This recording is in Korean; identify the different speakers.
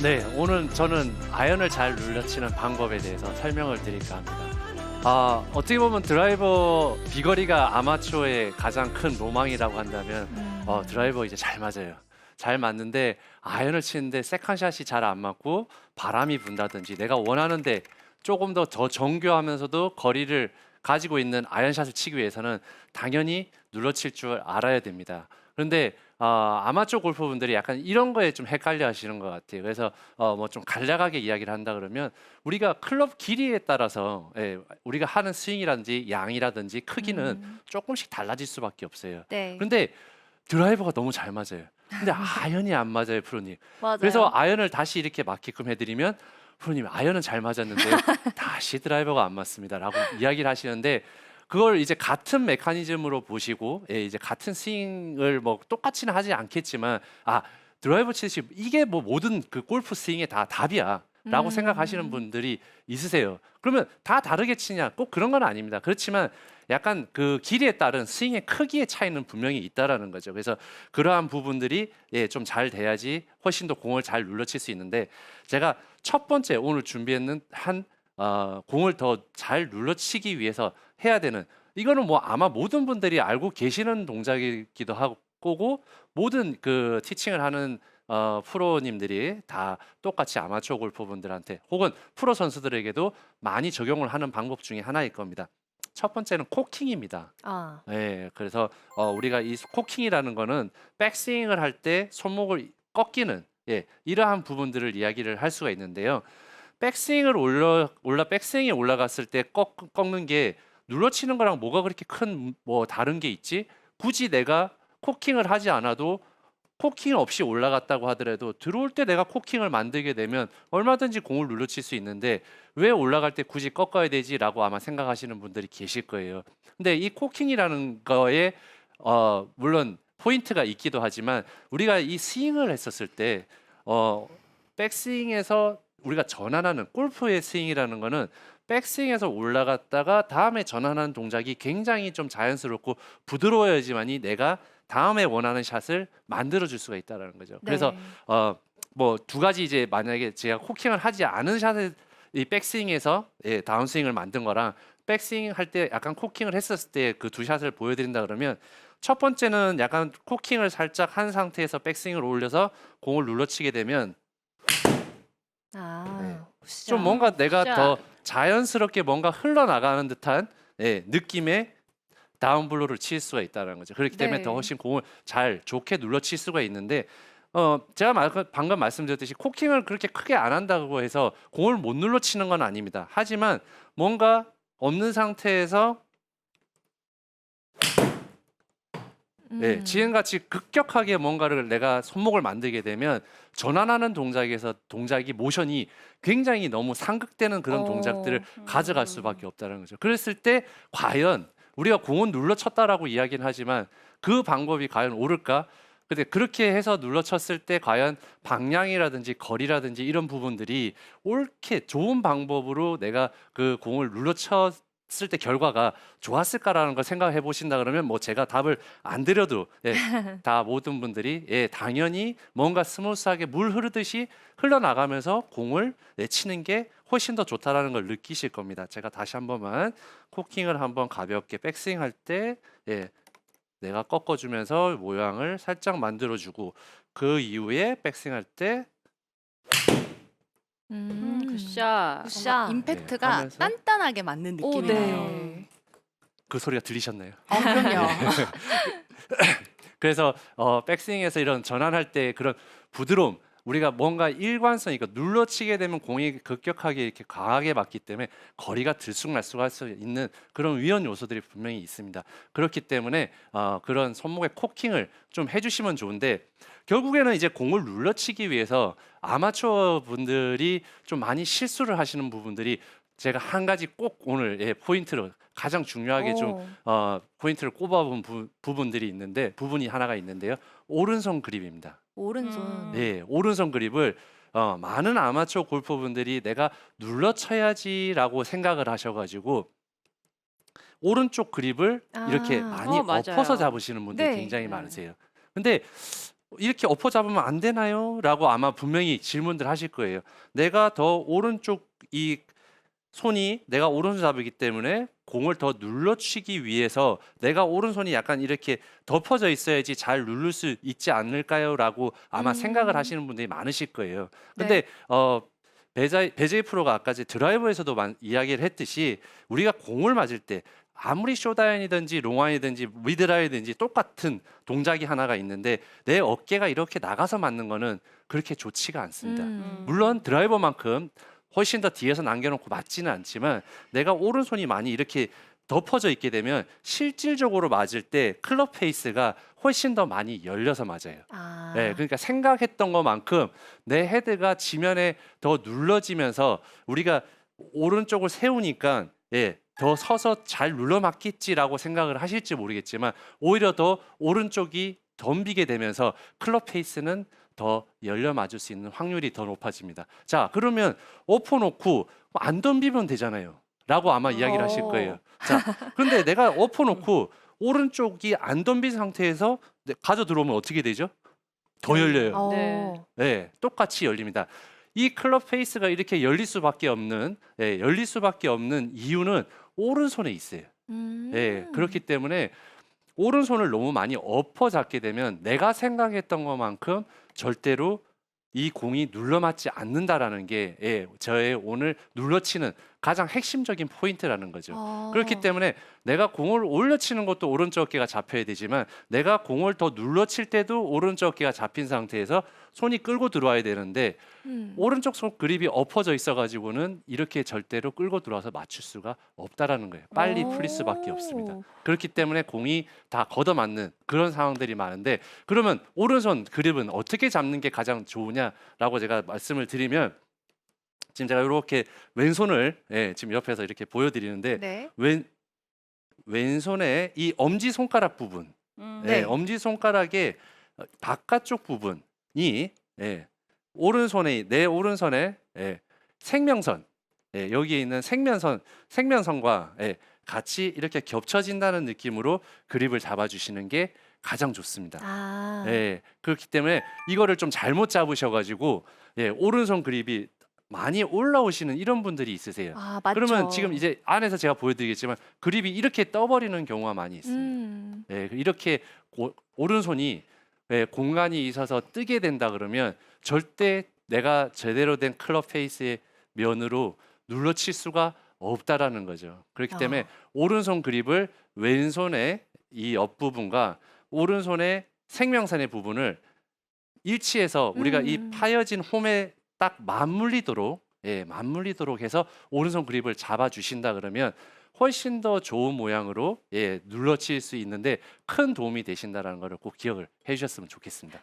Speaker 1: 네, 오늘 저는 아연을 잘 눌러치는 방법에 대해서 설명을 드릴까 합니다. 어떻게 보면 드라이버 비거리가 아마추어의 가장 큰 로망이라고 한다면 드라이버 이제 잘 맞아요. 잘 맞는데 아연을 치는데 세컨샷이 잘 안 맞고 바람이 분다든지 내가 원하는데 조금 더 정교하면서도 거리를 가지고 있는 아이언샷을 치기 위해서는 당연히 눌러칠 줄 알아야 됩니다. 그런데 아마추어 골퍼분들이 약간 이런 거에 좀 헷갈려 하시는 것 같아요. 그래서 뭐 좀 간략하게 이야기를 한다 그러면 우리가 클럽 길이에 따라서 우리가 하는 스윙이라든지 양이라든지 크기는 조금씩 달라질 수밖에 없어요.
Speaker 2: 네.
Speaker 1: 그런데 드라이버가 너무 잘 맞아요. 근데 아연이 안 맞아요, 프로님.
Speaker 2: 맞아요.
Speaker 1: 그래서 아연을 다시 이렇게 맞게끔 해드리면 프로님 아연은 잘 맞았는데 다시 드라이버가 안 맞습니다라고 이야기를 하시는데 그걸 이제 같은 메커니즘으로 보시고 이제 같은 스윙을 뭐 똑같이는 하지 않겠지만 드라이버 치듯이 이게 뭐 모든 그 골프 스윙의 다 답이야라고 생각하시는 분들이 있으세요. 그러면 다 다르게 치냐? 꼭 그런 건 아닙니다. 그렇지만 약간 그 길이에 따른 스윙의 크기의 차이는 분명히 있다라는 거죠. 그래서 그러한 부분들이 좀 잘 돼야지 훨씬 더 공을 잘 눌러칠 수 있는데 제가 첫 번째 오늘 준비했는 공을 더 잘 눌러치기 위해서 해야 되는 이거는 뭐 아마 모든 분들이 알고 계시는 동작이기도 하고 거고 모든 그 티칭을 하는 프로님들이 다 똑같이 아마추어 골퍼분들한테 혹은 프로 선수들에게도 많이 적용을 하는 방법 중에 하나일 겁니다. 첫 번째는 코킹입니다.
Speaker 2: 아,
Speaker 1: 그래서 우리가 이 코킹이라는 거는 백스윙을 할 때 손목을 꺾이는 이러한 부분들을 이야기를 할 수가 있는데요. 백스윙을 백스윙이 올라갔을 때 꺾는 게 눌러치는 거랑 뭐가 그렇게 큰 뭐 다른 게 있지? 굳이 내가 코킹을 하지 않아도 코킹 없이 올라갔다고 하더라도 들어올 때 내가 코킹을 만들게 되면 얼마든지 공을 눌러칠 수 있는데 왜 올라갈 때 굳이 꺾어야 되지라고 아마 생각하시는 분들이 계실 거예요. 근데 이 코킹이라는 거에 물론 포인트가 있기도 하지만 우리가 이 스윙을 했었을 때 백스윙에서 우리가 전환하는 골프의 스윙이라는 거는 백스윙에서 올라갔다가 다음에 전환하는 동작이 굉장히 좀 자연스럽고 부드러워야지만이 내가 다음에 원하는 샷을 만들어 줄 수가 있다라는 거죠. 그래서
Speaker 2: 네.
Speaker 1: 뭐 두 가지 이제 만약에 제가 코킹을 하지 않은 샷을 이 백스윙에서 다운스윙을 만든 거랑 백스윙 할 때 약간 코킹을 했었을 때 그 두 샷을 보여드린다 그러면 첫 번째는 약간 코킹을 살짝 한 상태에서 백스윙을 올려서 공을 눌러치게 되면 네.
Speaker 2: 굿샷.
Speaker 1: 좀 뭔가 내가
Speaker 3: 굿샷.
Speaker 1: 더 자연스럽게 뭔가 흘러나가는 듯한 느낌의 다운블로를 칠 수가 있다는 거죠. 그렇기 때문에
Speaker 2: 네.
Speaker 1: 더 훨씬 공을 잘 좋게 눌러칠 수가 있는데 제가 방금 말씀드렸듯이 코킹을 그렇게 크게 안 한다고 해서 공을 못 눌러치는 건 아닙니다. 하지만 뭔가 없는 상태에서 지금같이 급격하게 뭔가를 내가 손목을 만들게 되면 전환하는 동작이 모션이 굉장히 너무 상극되는 그런 동작들을 가져갈 수밖에 없다는 거죠. 그랬을 때 과연 우리가 공은 눌러쳤다라고 이야기는 하지만 그 방법이 과연 옳을까? 근데 그렇게 해서 눌러쳤을 때 과연 방향이라든지 거리라든지 이런 부분들이 옳게 좋은 방법으로 내가 그 공을 눌러쳤을 때 결과가 좋았을까라는 걸 생각해 보신다 그러면 뭐 제가 답을 안 드려도 다 모든 분들이 당연히 뭔가 스무스하게 물 흐르듯이 흘러나가면서 공을 치는 게 훨씬 더 좋다라는 걸 느끼실 겁니다. 제가 다시 한 번만 코킹을 한번 가볍게 백스윙 할 때 내가 꺾어주면서 모양을 살짝 만들어주고 그 이후에 백스윙 할 때
Speaker 3: 굿샷.
Speaker 2: 굿샷.
Speaker 4: 뭔가 임팩트가
Speaker 1: 하면서
Speaker 4: 단단하게 맞는
Speaker 2: 오,
Speaker 4: 느낌이네요.
Speaker 2: 네.
Speaker 1: 그 소리가 들리셨나요?
Speaker 4: 그럼요.
Speaker 1: 그래서 백스윙에서 이런 전환할 때 그런 부드러움 우리가 뭔가 일관성 그러니까 눌러치게 되면 공이 급격하게 이렇게 강하게 맞기 때문에 거리가 들쑥날쑥할 수 있는 그런 위험 요소들이 분명히 있습니다. 그렇기 때문에 그런 손목의 코킹을 좀 해주시면 좋은데 결국에는 이제 공을 눌러치기 위해서 아마추어 분들이 좀 많이 실수를 하시는 부분들이 제가 한 가지 꼭 오늘 포인트로 가장 중요하게 좀 포인트를 꼽아본 부분들이 있는데 부분이 하나가 있는데요. 오른손 그립입니다.
Speaker 2: 오른손.
Speaker 1: 네, 오른손 그립을 많은 아마추어 골퍼분들이 내가 눌러쳐야지라고 생각을 하셔가지고 오른쪽 그립을 이렇게 많이
Speaker 3: 맞아요.
Speaker 1: 엎어서 잡으시는 분들이
Speaker 2: 네.
Speaker 1: 굉장히
Speaker 3: 네.
Speaker 1: 많으세요. 근데 이렇게 엎어 잡으면 안 되나요? 라고 아마 분명히 질문들 하실 거예요. 내가 더 오른쪽 이 손이 내가 오른손 잡이기 때문에 공을 더 눌러치기 위해서 내가 오른손이 약간 이렇게 덮어져 있어야지 잘 누를 수 있지 않을까요? 라고 아마 생각을 하시는 분들이 많으실 거예요. 근데 배제이 프로가 아까 제 드라이버에서도 이야기를 했듯이 우리가 공을 맞을 때 아무리 쇼다이언이든지 롱아이든지 미드라이든지 똑같은 동작이 하나가 있는데 내 어깨가 이렇게 나가서 맞는 거는 그렇게 좋지가 않습니다. 물론 드라이버만큼 훨씬 더 뒤에서 남겨놓고 맞지는 않지만 내가 오른손이 많이 이렇게 덮어져 있게 되면 실질적으로 맞을 때 클럽 페이스가 훨씬 더 많이 열려서 맞아요. 네, 그러니까 생각했던 것만큼 내 헤드가 지면에 더 눌러지면서 우리가 오른쪽을 세우니까 더 서서 잘 눌러 맞겠지라고 생각을 하실지 모르겠지만 오히려 더 오른쪽이 덤비게 되면서 클럽 페이스는 더 열려 맞을 수 있는 확률이 더 높아집니다. 자, 그러면 엎어놓고 안 덤비면 되잖아요. 라고 아마 이야기를 하실 거예요. 자, 그런데 내가 엎어놓고 오른쪽이 안 덤빈 상태에서 가져 들어오면 어떻게 되죠? 더 열려요. 네, 똑같이 열립니다. 이 클럽 페이스가 이렇게 열릴 수밖에 없는 이유는 오른손에 있어요. 그렇기 때문에 오른손을 너무 많이 엎어 잡게 되면 내가 생각했던 것만큼 절대로 이 공이 눌러맞지 않는다라는 게 저의 오늘 눌러치는 가장 핵심적인 포인트라는 거죠. 그렇기 때문에 내가 공을 올려치는 것도 오른쪽 어깨가 잡혀야 되지만 내가 공을 더 눌러칠 때도 오른쪽 어깨가 잡힌 상태에서 손이 끌고 들어와야 되는데 오른쪽 손 그립이 엎어져 있어가지고는 이렇게 절대로 끌고 들어와서 맞출 수가 없다라는 거예요. 빨리 풀릴 수밖에 없습니다. 그렇기 때문에 공이 다 걷어맞는 그런 상황들이 많은데 그러면 오른손 그립은 어떻게 잡는 게 가장 좋으냐라고 제가 말씀을 드리면 지금 제가 이렇게 왼손을 지금 옆에서 이렇게 보여드리는데 왼손의 이 엄지 손가락 부분, 엄지 손가락의 바깥쪽 부분이 내 오른손의 생명선, 여기에 있는 생명선과 같이 이렇게 겹쳐진다는 느낌으로 그립을 잡아주시는 게 가장 좋습니다. 그렇기 때문에 이거를 좀 잘못 잡으셔가지고 오른손 그립이 많이 올라오시는 이런 분들이 있으세요.
Speaker 2: 맞죠.
Speaker 1: 그러면 지금 이제 안에서 제가 보여드리겠지만 그립이 이렇게 떠버리는 경우가 많이 있습니다. 이렇게 오른손이 공간이 있어서 뜨게 된다 그러면 절대 내가 제대로 된 클럽 페이스의 면으로 눌러칠 수가 없다라는 거죠. 그렇기 때문에 오른손 그립을 왼손의 이 옆부분과 오른손의 생명선의 부분을 일치해서 우리가 이 파여진 홈에 딱 맞물리도록 해서 오른손 그립을 잡아주신다 그러면 훨씬 더 좋은 모양으로 눌러칠 수 있는데 큰 도움이 되신다는 것을 꼭 기억을 해주셨으면 좋겠습니다.